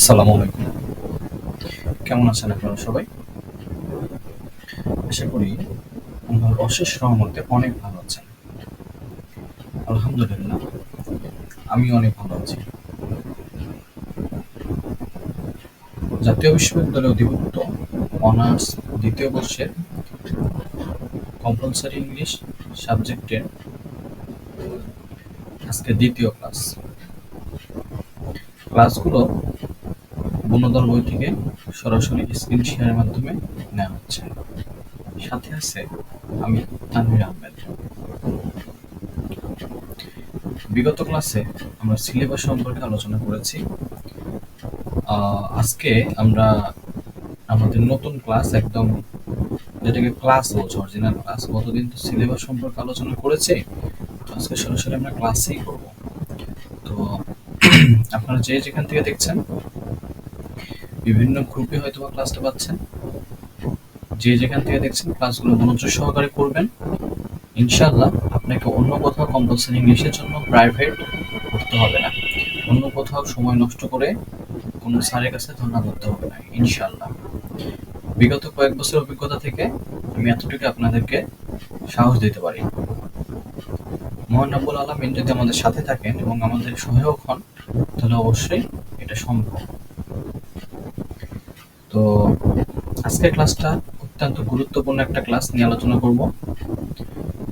আসসালামু আলাইকুম। কেমন আছেন আপনারা সবাই? আশা করি আল্লাহর অশেষ রহমতে অনেক ভালো আছেন। আলহামদুলিল্লাহ, আমি অনেক ভালো আছি। জাতীয় বিশ্ববিদ্যালয়ে অধিভুক্ত অনার্স দ্বিতীয় বর্ষের কম্পালসারি ইংলিশ সাবজেক্টের আজকে দ্বিতীয় ক্লাস। ক্লাসগুলো বনদল বই থেকে সরাসরি স্ক্রিন শেয়ারের মাধ্যমে নেওয়া হচ্ছে। সাথে আছে আমি তানভীর আহমেদ। বিগত ক্লাসে আমরা সিলেবাস সম্পর্কে আলোচনা করেছি। আজকে আমরা আমাদের নতুন ক্লাস, একদম যেটাকে ক্লাস বলছে, অরিজিনাল ক্লাস। গতদিন তো সিলেবাস সম্পর্কে আলোচনা করেছে, তো আজকে সরাসরি আমরা ক্লাসেই করব। তো আপনারা যে যেখান থেকে দেখছেন, বিভিন্ন গ্রুপে হয়তো বা ক্লাসটা পাচ্ছেন। যে যেখান থেকে দেখছেন, ক্লাসগুলো মনোযোগ সহকারে করবেন। ইনশাআল্লাহ আপনাকে অন্য কোথাও কম্পালসারি ইংলিশের জন্য প্রাইভেট করতে হবে না, অন্য কোথাও সময় নষ্ট করে কোনো স্যারের কাছে ধর্ণা করতে হবে না ইনশাআল্লাহ। বিগত কয়েক বছর অভিজ্ঞতা থেকে আমি এতটুকু আপনাদেরকে সাহস দিতে পারি। মহান রাব্বুল আলামিন যদি আমাদের সাথে থাকেন এবং আমাদের সহায়ক হন, তাহলে অবশ্যই এটা সম্ভব। তো আজকের ক্লাসটা অত্যন্ত গুরুত্বপূর্ণ একটা ক্লাস নিয়ে আলোচনা করব।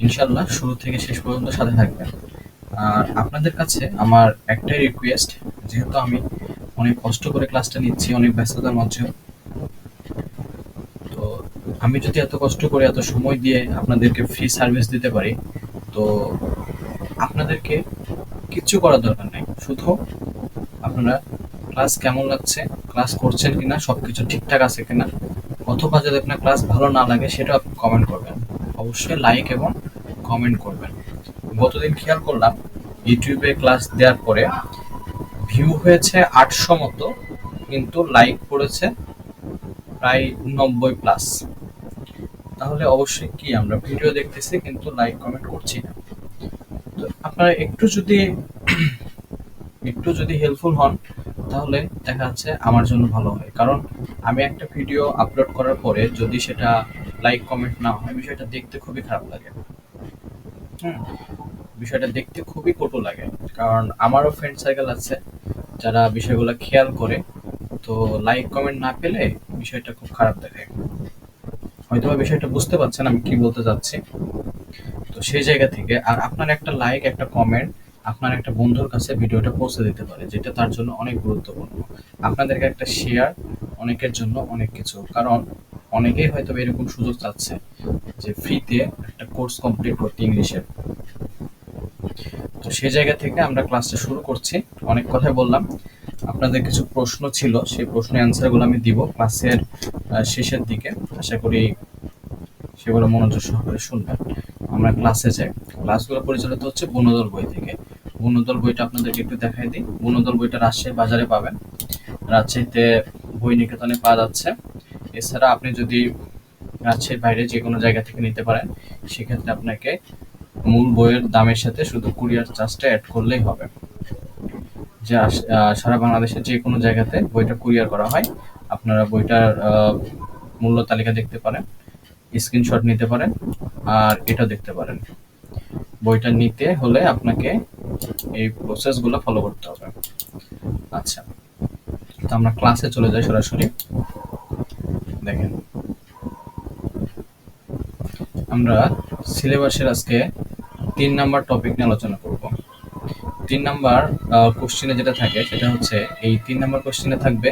ইনশাআল্লাহ শুরু থেকে শেষ পর্যন্ত সাথে থাকবেন। আর আপনাদের কাছে আমার একটাই রিকোয়েস্ট, যেহেতু আমি অনেক কষ্ট করে ক্লাসটা নিচ্ছি, অনেক ব্যস্ততার মধ্যেও, তো আমি যদি এত কষ্ট করে এত সময় দিয়ে আপনাদেরকে ফ্রি সার্ভিস দিতে পারি, তো আপনাদেরকে কিচ্ছু করার দরকার নেই। শুধু আপনারা ক্লাস কেমন লাগছে, ক্লাস করছেন কিনা, সবকিছু ঠিকঠাক আছে কিনা, অথবা যদি আপনার ক্লাস ভালো না লাগে সেটা আপনি কমেন্ট করবেন। অবশ্যই লাইক এবং কমেন্ট করবেন। গতদিন খেয়াল করলাম ইউটিউবে ক্লাস দেওয়ার পরে ভিউ হয়েছে 800 মতো, কিন্তু লাইক পড়েছে প্রায় 90+। তাহলে অবশ্যই কি আমরা ভিডিও দেখতেছি কিন্তু লাইক কমেন্ট করছি না। তো আপনারা একটু যদি হেল্পফুল হন, তাহলে দেখা যাচ্ছে আমার জন্য ভালো হয়। কারণ আমি একটা ভিডিও আপলোড করার পরে যদি সেটা লাইক কমেন্ট না হয়, বিষয়টা দেখতে খুবই খারাপ লাগে। হুম, বিষয়টা দেখতে খুবই কটু লাগে। কারণ আমারও ফ্রেন্ড সার্কেল আছে যারা বিষয়গুলো খেয়াল করে, তো লাইক কমেন্ট না পেলে বিষয়টা খুব খারাপ দেখায়। হয়তো বিষয়টা বুঝতে পারছেন আমি কি বলতে চাচ্ছি। তো সেই জায়গা থেকে আর আপনার একটা লাইক, একটা কমেন্ট আপনার একটা বন্ধুর কাছে ভিডিওটা পৌঁছে দিতে পারে, যেটা তার জন্য অনেক গুরুত্বপূর্ণ। আপনাদেরকে একটা শেয়ার অনেকের জন্য অনেক কিছু। কারণ অনেকেই হয়তো এরকম সুযোগ চাচ্ছে যে ফ্রিতে একটা কোর্স কমপ্লিট করতে ইংলিশের। তো সেই জায়গা থেকে আমরা ক্লাসটা শুরু করছি। অনেক কথাই বললাম। আপনাদের কিছু প্রশ্ন ছিল, সেই প্রশ্নের অ্যান্সারগুলো আমি দিব ক্লাসের শেষের দিকে। আশা করি সেগুলো মনোযোগ সহকারে শুনবেন। আমরা ক্লাসে যাই। ক্লাসগুলো পরিচালিত হচ্ছে বনদল বই থেকে। বনদল বইটা আপনাদেরকে একটু দেখাই দিই। বনদল বইটা রাজশাহীর বাজারে পাবেন। রাজশাহীতে বই নিকেতনে পাওয়া যাচ্ছে। এছাড়া আপনি যদি রাজশাহীর বাইরে যে কোনো জায়গা থেকে নিতে পারেন, সেক্ষেত্রে আপনাকে মূল বইয়ের দামের সাথে শুধু কুরিয়ার চার্জটা অ্যাড করলেই হবে। যে সারা বাংলাদেশের যে কোনো জায়গাতে বইটা কুরিয়ার করা হয়। আপনারা বইটার মূল্য তালিকা দেখতে পারেন, স্ক্রিনশট নিতে পারেন, আর এটা দেখতে পারেন। বইটা নিতে হলে আপনাকে এই প্রসেসগুলো ফলো করতে হবে। আচ্ছা, তো আমরা ক্লাসে চলে যাই সরাসরি। দেখেন, আমরা সিলেবাসের আজকে 3 নাম্বার টপিক নিয়ে আলোচনা করব। 3 নাম্বার কোশ্চেনে যেটা থাকে সেটা হচ্ছে, এই 3 নাম্বার কোশ্চেনে থাকবে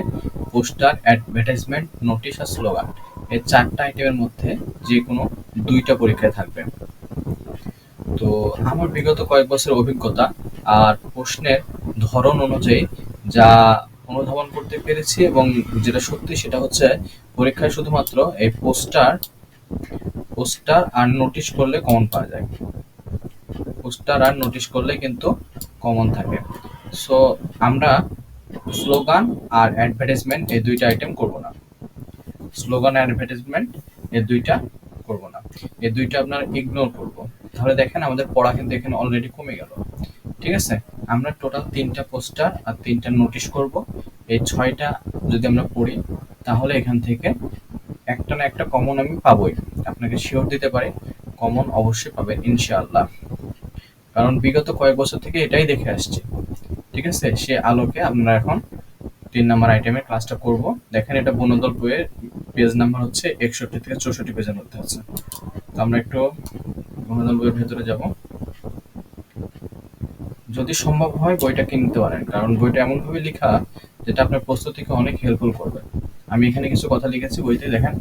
পোস্টার, অ্যাডভার্টাইজমেন্ট, নোটিশ আর স্লোগান। এই 4টা আইটেমের মধ্যে যে কোনো 2টা পরীক্ষায় থাকবে। তো আমার বিগত কয়েক বছরের অভিজ্ঞতা আর প্রশ্নের ধরন অনুযায়ী যা অনুধাবন করতে পেরেছি এবং যেটা সত্যি সেটা হচ্ছে, পরীক্ষায় শুধুমাত্র এই পোস্টার আর নোটিশ করলে কমন পাওয়া যায়। পোস্টার আর নোটিশ করলে কিন্তু কমন থাকে। সো আমরা স্লোগান আর অ্যাডভার্টাইজমেন্ট এই 2টা আইটেম করব না। স্লোগান আর অ্যাডভার্টাইজমেন্ট এই 2টা করব না। এই 2টা আপনারা ইগনোর করব। তাহলে দেখেন আমাদের পড়া কিন্তু এখানে অলরেডি কমে গেল। ঠিক আছে, আমরা টোটাল 3টা পোস্টার আর 3টা নোটিশ করব। এই 6টা যদি আমরা পড়ি তাহলে এখান থেকে একটা না একটা কমন আমি পাবোই, আপনাকে শিওর দিতে পারি কমন অবশ্যই পাবেন ইনশাআল্লাহ, কারণ বিগত কয়েক বছর থেকে এটাই দেখে আসছি। ঠিক আছে, সে আলোকে আমরা এখন 3 নম্বর আইটেমের ক্লাসটা করব। দেখেন এটা বনদল বইয়ের পেজ নাম্বার হচ্ছে 61 থেকে 64 পেজের মধ্যে আছে। তো আমরা একটু বনদল বইয়ের ভেতরে যাব, যদি সম্ভব হয় বইটা কিনতে পারেন, কারণ বইটা এমনভাবে লেখা যেটা আপনার প্রস্তুতিকে অনেক হেল্পফুল করবে। আমি এখানে কিছু কথা লিখেছি বইতে, দেখেন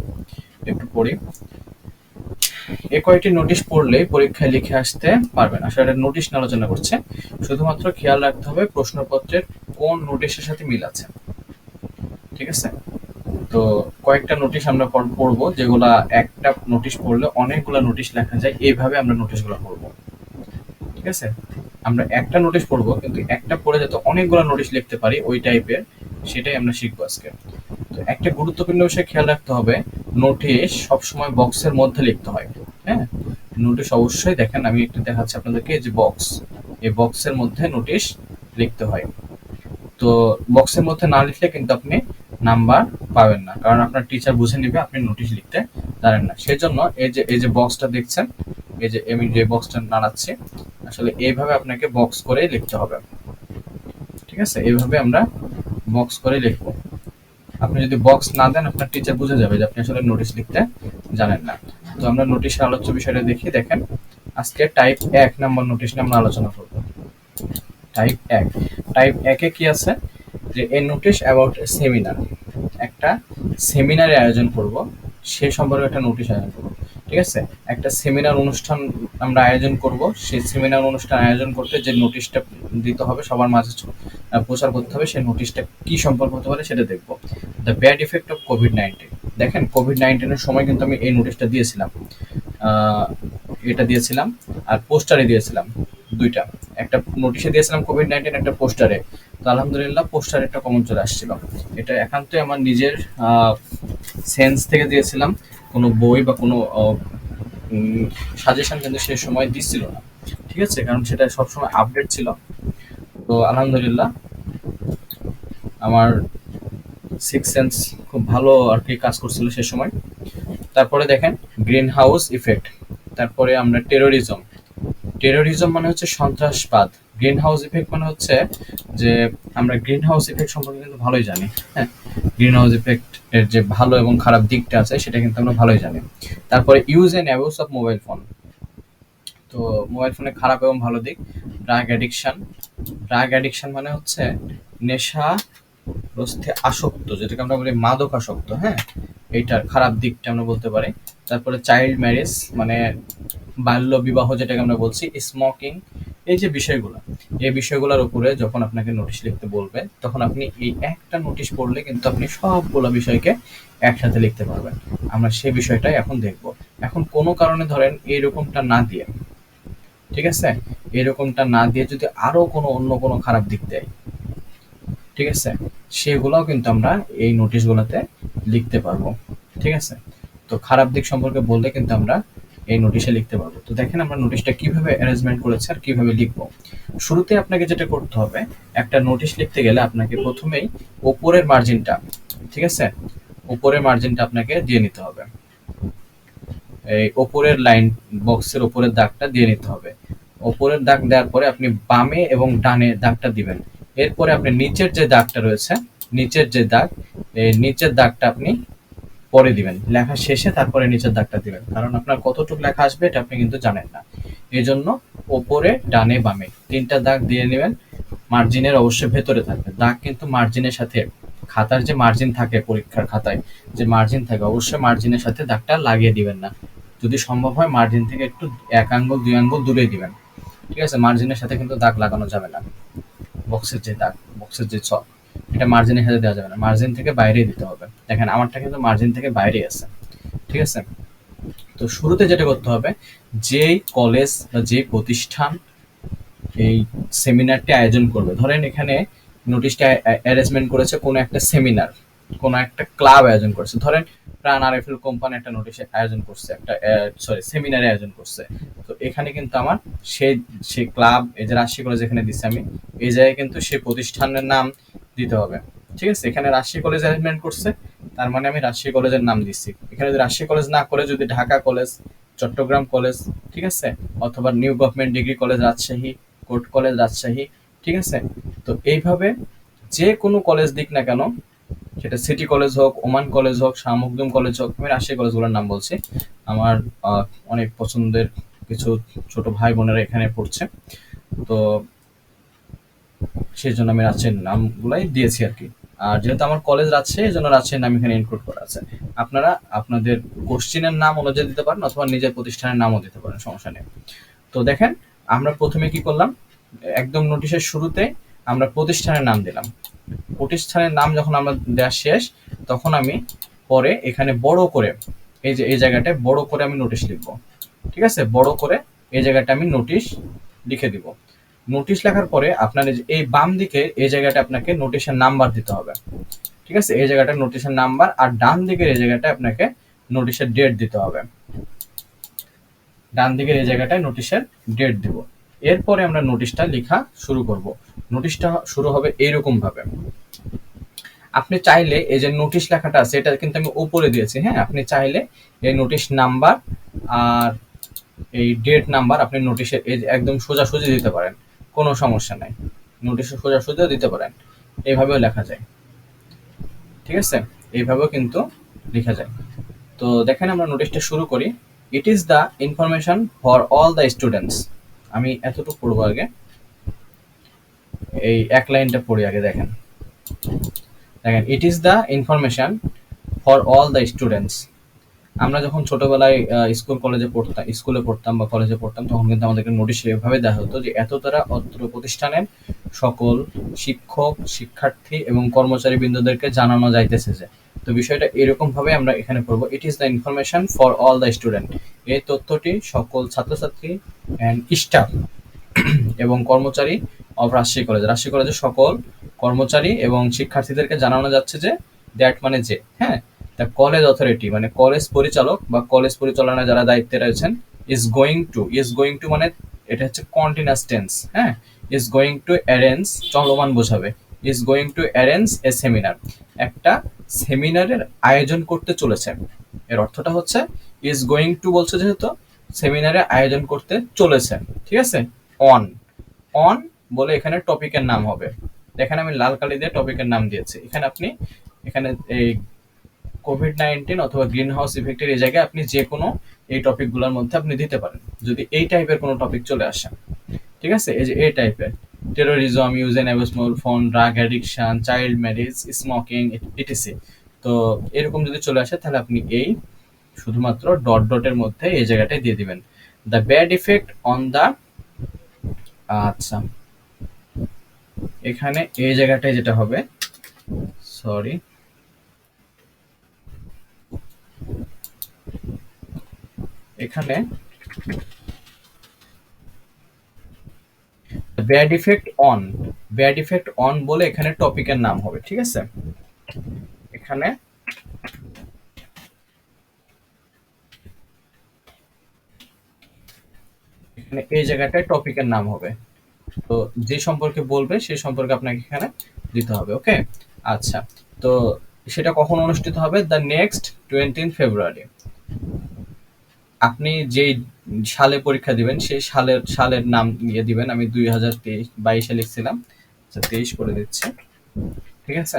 একটু পড়ি। কয়েকটি নোটিশ পড়লে পরীক্ষায় লিখে আসতে পারবেন। আসলে এটা নোটিশ নিয়ে আলোচনা করছে, শুধুমাত্র খেয়াল রাখতে হবে প্রশ্নপত্রের কোন নোটিশের সাথে মিল আছে। ঠিক আছে, তো কয়েকটা নোটিশ আমরা পড়বো, যেগুলা একটা নোটিশ পড়লে অনেকগুলো নোটিশ লেখা যায়, এইভাবে আমরা নোটিশগুলো পড়বো। ঠিক আছে, আমরা একটা নোটিশ পড়বো কিন্তু একটা পড়ে যাতে অনেকগুলো নোটিশ লিখতে পারি ওই টাইপের, সেটাই আমরা শিখবো আজকে। তো একটা গুরুত্বপূর্ণ বিষয় খেয়াল রাখতে হবে, নোটিশ সবসময় বক্সের মধ্যে লিখতে হয়। হ্যাঁ, নোটিশ অবশ্যই, দেখেন আমি একটু দেখাচ্ছি আপনাদেরকে, এই যে বক্স, এই বক্সের মধ্যে নোটিশ লিখতে হয়। তো বক্সের মধ্যে না লিখলে কিন্তু আপনি নাম্বার পাবেন না, কারণ আপনার টিচার বুঝে নেবে আপনি নোটিশ লিখতে জানেন না। সেজন্য এই যে বক্সটা দেখছেন, এই যে আমি যে বক্সটা নাড়াচ্ছি, আসলে এইভাবে আপনাকে বক্স করে লিখতে হবে। ঠিক আছে, এইভাবে আমরা বক্স করে লিখবো। আপনি যদি বক্স না দেন আপনার টিচার বুঝে যাবে যে আপনি আসলে নোটিশ লিখতে জানেন না। তো আমরা নোটিশের আলোচ্য বিষয়টা দেখি। দেখেন আজকে টাইপ 1 নম্বর নোটিশ নিয়ে আমরা আলোচনা করব। টাইপ 1 এ কি আছে, যে এ নোটিশ অ্যাবাউট এ সেমিনার, একটা সেমিনারের আয়োজন করব, সে সম্পর্কে একটা নোটিশ আয়োজন করব। ঠিক আছে, একটা সেমিনার অনুষ্ঠান আমরা আয়োজন করব, সেই সেমিনার অনুষ্ঠান আয়োজন করতে যে নোটিশটা দিতে হবে সবার মাঝে প্রচার করতে হবে, সেই নোটিশটা কি সম্পর্ক হতে পারে সেটা দেখব। The bad effect of COVID-19. দেখেন কোভিড-19 সময় কিন্তু আমি এই নোটিশটা দিয়েছিলাম, এটা দিয়েছিলাম আর পোস্টারে দিয়েছিলাম দুইটা, একটা নোটিশে দিয়েছিলাম কোভিড-19, একটা পোস্টারে। তো আলহামদুলিল্লাহ পোস্টারে একটা কমন চলে আসছিল। এটা একান্তই আমার নিজের সেন্স থেকে দিয়েছিলাম, কোনো বই বা কোনো সাজেশন কিন্তু সেই সময় দিচ্ছিল না। ঠিক আছে, কারণ সেটা সবসময় আপডেট ছিল। তো আলহামদুলিল্লাহ আমার সিক্স সেন্স খুব ভালো আর কি কাজ করছিল সে সময়। তারপরে দেখেন গ্রিন হাউস ইফেক্ট, তারপরে আমরা টেরোরিজম মানে হচ্ছে সন্ত্রাসবাদ, গ্রিন হাউস ইফেক্ট মানে হচ্ছে যে আমরা গ্রিন হাউস ইফেক্ট সম্পর্কে কিন্তু ভালোই জানি। হ্যাঁ, গ্রিন হাউস ইফেক্ট এর যে ভালো এবং খারাপ দিকটা আছে সেটা কিন্তু আমরা ভালোই জানি। তারপরে use and abuse of mobile phone, তো মোবাইল ফোনের খারাপ এবং ভালো দিক। ড্রাগ অ্যাডিকশন মানে হচ্ছে নেশা গ্রস্তে আসক্ত, যেটাকে আমরা বলি মাদক আসক্ত। হ্যাঁ, এইটার খারাপ দিকটা আমরা বলতে পারি। তারপরে চাইল্ড ম্যারেজ মানে বাল্য বিবাহ, যেটাকে আমরা বলছি স্মোকিং। এই যে বিষয়গুলো, এই বিষয়গুলোর উপরে যখন আপনাকে নোটিশ লিখতে বলবে তখন আপনি এই একটা নোটিশ পড়লে কিন্তু আপনি সবগুলো বিষয়কে একসাথে লিখতে পারবেন। আমরা সেই বিষয়টাই এখন দেখব। এখন কোনো কারণে ধরেন এইরকমটা না দিয়ে, ঠিক আছে, এরকমটা না দিয়ে যদি আরো কোনো অন্য কোনো খারাপ দিক দেয়, ঠিক আছে, সেগুলোও কিন্তু আমরা এই নোটিশগুলোতে লিখতে পারবো। ঠিক আছে, তো খারাপ দিক সম্পর্কে বললে কিন্তু আমরা এই নোটিশে লিখতে পারবো। তো দেখেন আমরা নোটিশটা কিভাবে অ্যারেঞ্জমেন্ট করেছি আর কিভাবে লিখবো। শুরুতে আপনাকে যেটা করতে হবে, একটা নোটিশ লিখতে গেলে আপনাকে প্রথমেই ওপরের মার্জিনটা, ঠিক আছে, ওপরের মার্জিনটা আপনাকে দিয়ে নিতে হবে। এই ওপরের লাইন বক্সের ওপরের দাগটা দিয়ে নিতে হবে। ওপরের দাগ দেওয়ার পরে আপনি বামে এবং ডানে দাগটা দিবেন। এরপরে আপনি নিচের যে দাগটা রয়েছে, নিচের যে দাগ, এই নিচের দাগটা আপনি পরে দিবেন, লেখা শেষে তারপরে নিচের দাগটা দিবেন, কারণ আপনার কতটুকু লেখা আসবে এটা আপনি কিন্তু জানেন না। এই জন্য ওপরে ডানে বামে 3টা দাগ দিয়ে নেবেন। মার্জিনের অবশ্যই ভেতরে থাকবে দাগ, কিন্তু মার্জিনের সাথে, খাতার যে মার্জিন থাকে পরীক্ষার খাতায় যে মার্জিন থাকে অবশ্যই মার্জিনের সাথে দাগটা লাগিয়ে দিবেন না। যদি সম্ভব হয় মার্জিন থেকে একটু 1 আঙ্গুল 2 আঙ্গুল দূরে দিবেন। ঠিক আছে, মার্জিনের সাথে কিন্তু দাগ লাগানো যাবে না। বক্সের যে দাগ, বক্সের যে ছক, এটা মার্জিনের সাথে দেওয়া যাবে না, মার্জিন থেকে বাইরে দিতে হবে। দেখেন আমারটা কিন্তু মার্জিন থেকে বাইরে আছে। ঠিক আছে, তো শুরুতে যেটা করতে হবে, যেই কলেজ বা যে প্রতিষ্ঠান এই সেমিনারটি আয়োজন করবে, ধরেন এখানে নোটিশটা অ্যারেঞ্জমেন্ট করেছে কোনো একটা সেমিনার, কোনো একটা ক্লাব আয়োজন করছে, ধরেন প্রাণ আরএফএল কোম্পানি একটা নোটিশ আয়োজন করছে, একটা সেমিনারে আয়োজন করছে। তো এখানে কিন্তু আমার সেই ক্লাব, এই যে রাজশাহী কলেজ যেখানে দিচ্ছি আমি, এই জায়গায় কিন্তু সেই প্রতিষ্ঠানের নাম দিতে হবে। ঠিক আছে, এখানে রাজশাহী কলেজ অ্যারেঞ্জমেন্ট করছে, তার মানে আমি রাজশাহী কলেজের নাম দিচ্ছি। এখানে যদি রাজশাহী কলেজ না করে যদি ঢাকা কলেজ, চট্টগ্রাম কলেজ, ঠিক আছে, অথবা new government degree college Rajshahi, court college Rajshahi, ঠিক আছে। তো এইভাবে যে কোনো কলেজ দিক না কেন, সেটা সিটি কলেজ হোক, ওমান কলেজ হোক, শাহ মখদুম কলেজ হোক, আমি রাজশাহী কলেজগুলোর নাম বলছি। আমার অনেক পছন্দের কিছু ছোট ভাই বোনেরা এখানে পড়ছে, তো সেই জন্য আমি রাজশাহীর নামগুলাই দিয়েছি আর কি। আর যেহেতু আমার কলেজ রাজশাহী, এই জন্য রাজশাহীর নাম এখানে ইনক্লুড করা আছে। আপনারা আপনাদের কোশ্চিনের নাম অনুযায়ী দিতে পারেন, অথবা নিজের প্রতিষ্ঠানের নামও দিতে পারেন, সমস্যা নেই। তো দেখেন, আমরা প্রথমে কি করলাম, একদম নোটিশের শুরুতে আমরা প্রতিষ্ঠানের নাম দিলাম। প্রতিষ্ঠানের নাম যখন আমরা দেওয়া শেষ, তখন আমি পরে এখানে বড় করে, এই যে এই জায়গাটায় বড় করে আমি নোটিশ লিখবো। ঠিক আছে, বড় করে এই জায়গাটা আমি নোটিশ লিখে দিব। নোটিশ লেখার পরে আপনার এই বাম দিকে এই জায়গাটা আপনাকে নোটিশের নাম্বার দিতে হবে। ঠিক আছে, এই জায়গাটা নোটিশের নাম্বার, আর ডান দিকের এই জায়গাটা আপনাকে নোটিশের ডেট দিতে হবে। ডান দিকের এই জায়গাটায় নোটিশের ডেট দিব। এরপরে আমরা নোটিশটা লেখা শুরু করব। নোটিশটা শুরু হবে এইরকম ভাবে। আপনি চাইলে এই যে নোটিশ লেখাটা আছে, এটা কিন্তু আমি উপরে দিয়েছি, হ্যাঁ, আপনি চাইলে এই নোটিশ নাম্বার আর এই ডেট নাম্বার আপনি নোটিশে একদম সোজাসুজি দিতে পারেন, কোনো সমস্যা নাই। নোটিশে সোজাসুজিও দিতে পারেন, এইভাবেও লেখা যায়। ঠিক আছে, এইভাবেও কিন্তু লেখা যায়। তো দেখেন, আমরা নোটিশটা শুরু করি। It is the information for all the students. আমি এতটুকু পড়বো আগে, এই এক লাইনটা পড়ি আগে। দেখেন দেখেন, it is the information for all the students. আমরা যখন ছোটবেলায় স্কুলে পড়তাম বা কলেজে পড়তাম, তখন কিন্তু আমাদেরকে নোটিশ এভাবে দেওয়া হতো যে এত দ্বারা অত্র প্রতিষ্ঠানের সকল শিক্ষক, শিক্ষার্থী এবং কর্মচারী বৃন্দদেরকে জানানো যাইতেছে যে। তো বিষয়টা এরকম ভাবে আমরা এখানে পড়বো, it is the information for all the student. এই তথ্যটি সকল ছাত্রছাত্রী অ্যান্ড স্টাফ এবং কর্মচারী অফ রাজশাহী কলেজের সকল কর্মচারী এবং শিক্ষার্থীদেরকে জানানো যাচ্ছে যে, দ্যাট মানে যে, হ্যাঁ, দ্য কলেজ অথরিটি মানে কলেজ পরিচালক বা কলেজ পরিচালনায় যারা দায়িত্বে রয়েছেন, ইজ গোয়িং টু মানে এটা হচ্ছে কন্টিনিউয়াস টেন্স, হ্যাঁ, ইজ গোয়িং টু অ্যারেঞ্জ চলমান বোঝাবে, is going to arrange a seminar, একটা সেমিনারের আয়োজন করতে চলেছে। এর অর্থটা হচ্ছে ইজ গোয়িং টু বলছে যেহেতু, সেমিনারের আয়োজন করতে চলেছে। ঠিক আছে, অন অন বলে এখানে টপিকের নাম হবে। এখানে আমি লাল কালি দিয়ে টপিকের নাম দিয়েছি। এখানে আপনি এখানে এই কোভিড-19 অথবা গ্রিন হাউস ইফেক্টের এই জায়গায় আপনি যে কোনো এই টপিকগুলোর মধ্যে আপনি দিতে পারেন, যদি এই টাইপের কোনো টপিক চলে আসে। ঠিক আছে, এই যে এই টাইপের terrorism, use and abuse mobile phone, drug addiction, child marriage, smoking, ETC. তো এরকম যদি চলে আসে, তাহলে আপনি এই শুধুমাত্র ডট ডটের মধ্যে এই জায়গাটায় দিয়ে দিবেন, the bad effect on the. আচ্ছা, এখানে এই জায়গাটায় যেটা হবে, সরি, এখানে ব্যাড ইফেক্ট অন বলে এখানে টপিকের নাম হবে। ঠিক আছে, এখানে এখানে এই জায়গাটায় টপিকের নাম হবে। তো যে সম্পর্কে বলবে সেই সম্পর্কে আপনাকে এখানে দিতে হবে। ওকে, আচ্ছা। তো সেটা কখন অনুষ্ঠিত হবে, দ্য নেক্সট 20 ফেব্রুয়ারি। আপনি যেই সালে পরীক্ষা দিবেন সেই সালের নাম দিয়ে দিবেন। আমি 2022 লিখছিলাম, আচ্ছা 23 করে দিচ্ছি। ঠিক আছে,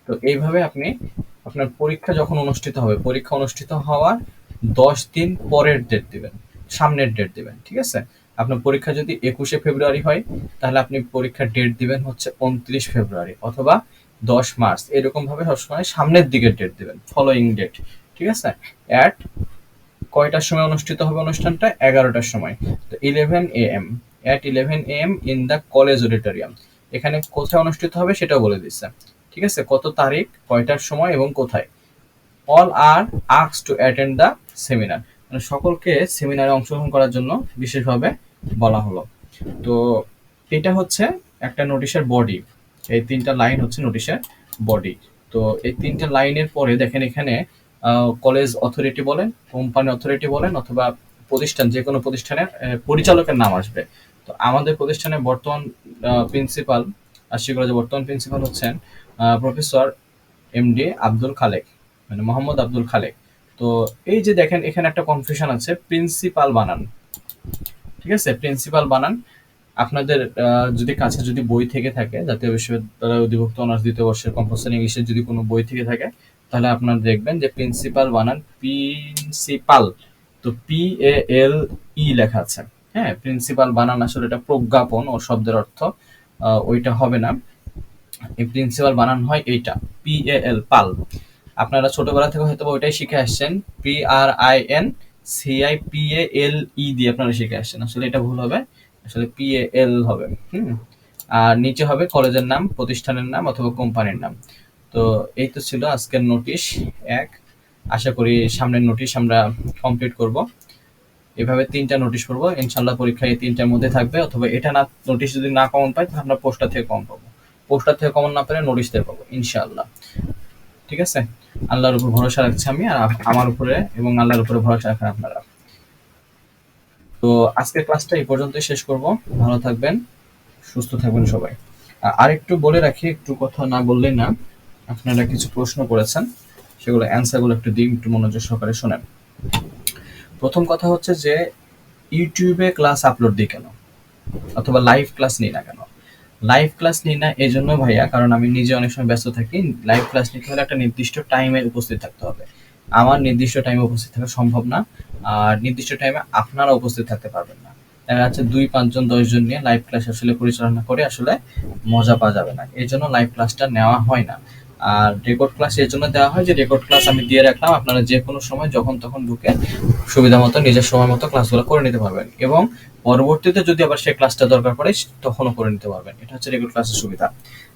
তো এইভাবে আপনি আপনার পরীক্ষা যখন অনুষ্ঠিত হবে, পরীক্ষা অনুষ্ঠিত হওয়ার 10 দিন পরের ডেট দিবেন, সামনের ডেট দিবেন। ঠিক আছে, আপনার পরীক্ষা যদি 21 ফেব্রুয়ারি হয়, তাহলে আপনি পরীক্ষার ডেট দিবেন হচ্ছে 29 ফেব্রুয়ারি অথবা 10 মার্চ, এরকম ভাবে সবসময় সামনের দিকের ডেট দিবেন, ফলোয়িং ডেট। ঠিক আছে, অ্যাট কয়টার সময় অনুষ্ঠিত হবে অনুষ্ঠানটা, 11টার সময়। তো 11 AM, at 11 AM in the college auditorium. এখানে কোথায় অনুষ্ঠিত হবে সেটাও বলে দিচ্ছে। ঠিক আছে, কত তারিখ, কয়টার সময় এবং কোথায়। All are asked to attend the seminar, মানে সকলকে সেমিনারে অংশগ্রহণ করার জন্য বিশেষভাবে বলা হলো। তো এটা হচ্ছে একটা নোটিশের বডি। এই 3টা লাইন হচ্ছে নোটিশের বডি। তো এই 3টা লাইনের পরে দেখেন এখানে কলেজ অথরিটি বলেন, কোম্পানি অথরিটি বলেন, অথবা প্রতিষ্ঠান, যে কোনো প্রতিষ্ঠানের পরিচালকের নাম আসবে। তো আমাদের প্রতিষ্ঠানের বর্তমান প্রিন্সিপাল, আশিক কলেজের বর্তমান প্রিন্সিপাল হচ্ছেন প্রফেসর এমডি আব্দুল খালেক, মানে মোহাম্মদ আব্দুল খালেক। তো এই যে দেখেন এখানে একটা কনফিউশন আছে, প্রিন্সিপাল বানান, ঠিক আছে, প্রিন্সিপাল বানান। আপনাদের যদি কাছে যদি বই থেকে থাকে, জাতীয় বিশ্ববিদ্যালয় অধিভুক্ত অনার্স দ্বিতীয় বর্ষের কম্পালসরি ইংলিশের যদি কোনো বই থেকে থাকে, তাহলে আপনারা দেখবেন যে প্রিন্সিপাল বানান প্রিন্সিপাল, তো PALE লেখা আছে। হ্যাঁ, প্রিন্সিপাল বানান আসলে এটা প্রজ্ঞাপন ও শব্দের অর্থ, ওইটা হবে না। এই প্রিন্সিপাল বানান হয় এইটা, পাল। আপনারা ছোটবেলা থেকে হয়তো ওইটাই শিখে আসছেন, PRINCIPALE দিয়ে আপনারা শিখে আসছেন, আসলে এটা ভুল হবে, আসলে PAL হবে। আর নিচে হবে কলেজের নাম, প্রতিষ্ঠানের নাম অথবা কোম্পানির নাম। তো এই তো ছিল আজকের নোটিশ 1। আশা করি সামনের নোটিশ আমরা কমপ্লিট করব। এভাবে 3টা নোটিশ পড়বো ইনশাল্লাহ, পরীক্ষায় এই 3টার মধ্যে থাকবে, অথবা এটা না নোটিশ যদি না কমন পাই তাহলে আমরা পোস্টার থেকে কমন পাবো, পোস্টার থেকে কমন না পেলে নোটিশ থেকে পাবো ইনশাআল্লাহ। ঠিক আছে, আল্লাহর উপর ভরসা রাখছি আমি, আর আমার উপরে এবং আল্লাহর উপরে ভরসা রাখেন আপনারা। তো আজকের ক্লাসটা এই পর্যন্তই শেষ করব। ভালো থাকবেন, সুস্থ থাকবেন সবাই। আর একটু বলে রাখি, একটু কথা না বললেই না, আপনারা কিছু প্রশ্ন করেছেন, সেগুলো অ্যান্সারগুলো একটু দিন, একটু মনোযোগ সহকারে শোনেন। প্রথম কথা হচ্ছে যে ইউটিউবে ক্লাস আপলোড দিই কেন, অথবা লাইভ ক্লাস নিই না কেন। লাইভ ক্লাস নিই না এই জন্য ভাইয়া, কারণ আমি নিজে অনেক সময় ব্যস্ত থাকি। লাইভ ক্লাস নিতে হলে একটা নির্দিষ্ট টাইমে উপস্থিত থাকতে হবে, আমার নির্দিষ্ট টাইমে উপস্থিত থাকা সম্ভব না, আর নির্দিষ্ট টাইমে আপনারা উপস্থিত থাকতে পারবেন না। দেখা যাচ্ছে 2, 5 জন 10 জন নিয়ে লাইভ ক্লাস আসলে পরিচালনা করে আসলে মজা পাওয়া যাবে না, এই জন্য লাইভ ক্লাসটা নেওয়া হয় না। আর রেকর্ড ক্লাস এর জন্য দেওয়া হয় যে রেকর্ড ক্লাস আমি দিয়ে রাখলাম, আপনারা যে কোনো সময় যখন তখন ঢুকে সুবিধা মতো নিজের সময় মতো ক্লাসগুলো করে নিতে পারবেন, এবং পরবর্তীতে যদি আবার সেই ক্লাসটা দরকার পড়ে তখনও করে নিতে পারবেন। এটা হচ্ছে রেগুলার ক্লাসের সুবিধা।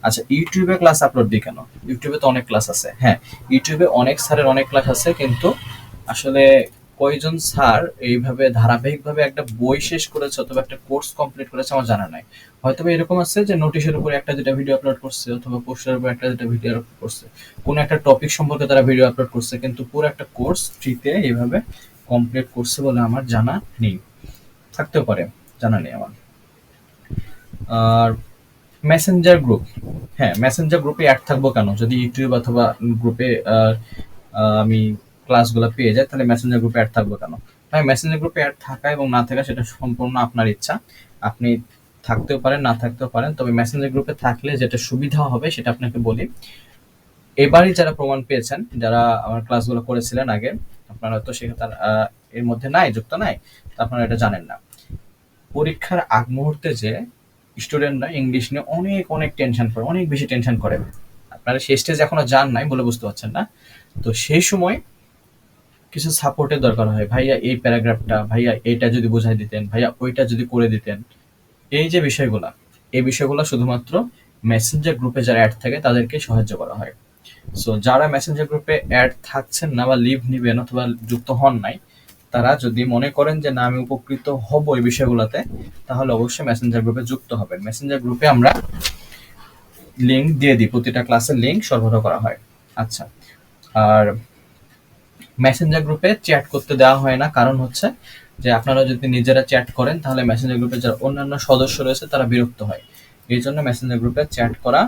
আচ্ছা, ইউটিউবে ক্লাস আপলোড দিই কেন? ইউটিউবে তো অনেক ক্লাস আছে, হ্যাঁ, ইউটিউবে অনেক স্যারের অনেক ক্লাস আছে, কিন্তু আসলে কয়জন স্যার এইভাবে ধারাবাহিকভাবে একটা বই শেষ করেছে অথবা একটা কোর্স কমপ্লিট করেছে আমার জানা নাই। হয়তো এরকম আছে যে নোটিশের উপরে একটা দুটা ভিডিও আপলোড করছে, অথবা পোস্টারের উপর একটা দুটা ভিডিও আপলোড করছে, কোনো একটা টপিক সম্পর্কে তারা ভিডিও আপলোড করছে, কিন্তু পুরো একটা কোর্স ফ্রিতে এইভাবে কমপ্লিট করছে বলে আমার জানা নেই, থাকতেও পারে, জানা নেই আমার। আর মেসেঞ্জার গ্রুপ, হ্যাঁ, মেসেঞ্জার গ্রুপে অ্যাড থাকবো কেন? যদি ইউটিউব অথবা গ্রুপে আমি ক্লাসগুলো পেয়ে যাই, তাহলে মেসেঞ্জার গ্রুপে অ্যাড থাকবো কেন? ভাই, মেসেঞ্জার গ্রুপে অ্যাড থাকা এবং না থাকা সেটা সম্পূর্ণ আপনার ইচ্ছা, আপনি থাকতেও পারেন না থাকতেও পারেন, তবে মেসেঞ্জার গ্রুপে থাকলে যেটা সুবিধা হবে সেটা আপনাকে বলি। এবারই যারা প্রমাণ পেয়েছেন, যারা আমার ক্লাসগুলো করেছিলেন আগে, আপনারা তো সেখানে এর মধ্যে নাই, যুক্ত নাই, আপনারা এটা জানেন না। পরীক্ষার আগ মুহূর্তে যে স্টুডেন্টরা ইংলিশ নিয়ে অনেক অনেক টেনশন করে, অনেক বেশি টেনশন করে, আপনারা সেই স্টেজে এখনো যান নাই বলে বুঝতে পারছেন না। তো সেই সময় কিছু সাপোর্টের দরকার হয়, ভাইয়া এই প্যারাগ্রাফটা, ভাইয়া এইটা যদি বোঝাই দিতেন, ভাইয়া ওইটা যদি করে দিতেন, এই যে বিষয়গুলা, এই বিষয়গুলো শুধুমাত্র মেসেঞ্জার গ্রুপে যারা অ্যাড থাকে তাদেরকে সাহায্য করা হয়। সো যারা মেসেঞ্জার গ্রুপে অ্যাড থাকছেন না বা লিভ নিবেন অথবা যুক্ত হন নাই, তারা যদি মনে করেন যে না আমি উপকৃত হব এই বিষয়গুলোতে, তাহলে অবশ্যই মেসেঞ্জার গ্রুপে যুক্ত হবেন। মেসেঞ্জার গ্রুপে আমরা লিঙ্ক দিয়ে দিই, প্রতিটা ক্লাসের লিঙ্ক সরবরাহ করা হয়। আচ্ছা, আর মেসেঞ্জার গ্রুপে চ্যাট করতে দেওয়া হয় না, কারণ হচ্ছে যে আপনারা যদি নিজেরা চ্যাট করেন তাহলে মেসেঞ্জার গ্রুপে যারা অন্যান্য সদস্য রয়েছে তারা বিরক্ত হয়, এই জন্য মেসেঞ্জার গ্রুপে চ্যাট করা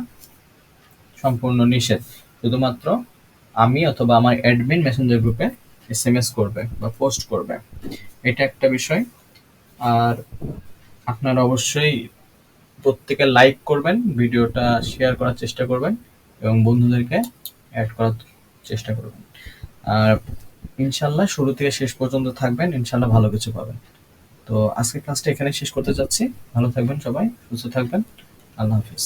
সম্পূর্ণ নিষেধ। শুধুমাত্র আমি অথবা আমার অ্যাডমিন মেসেঞ্জার গ্রুপে SMS করবে বা পোস্ট করবে, এটা একটা বিষয়। আর আপনারা অবশ্যই প্রত্যেকে লাইক করবেন, ভিডিওটা শেয়ার করার চেষ্টা করবেন এবং বন্ধুদেরকে অ্যাড করার চেষ্টা করবেন। আর ইনশাল্লাহ শুরু থেকে শেষ পর্যন্ত থাকবেন, ইনশাল্লাহ ভালো কিছু পাবেন। তো আজকের ক্লাসটা এখানে শেষ করতে যাচ্ছি। ভালো থাকবেন সবাই, সুস্থ থাকবেন, আল্লাহ হাফিজ।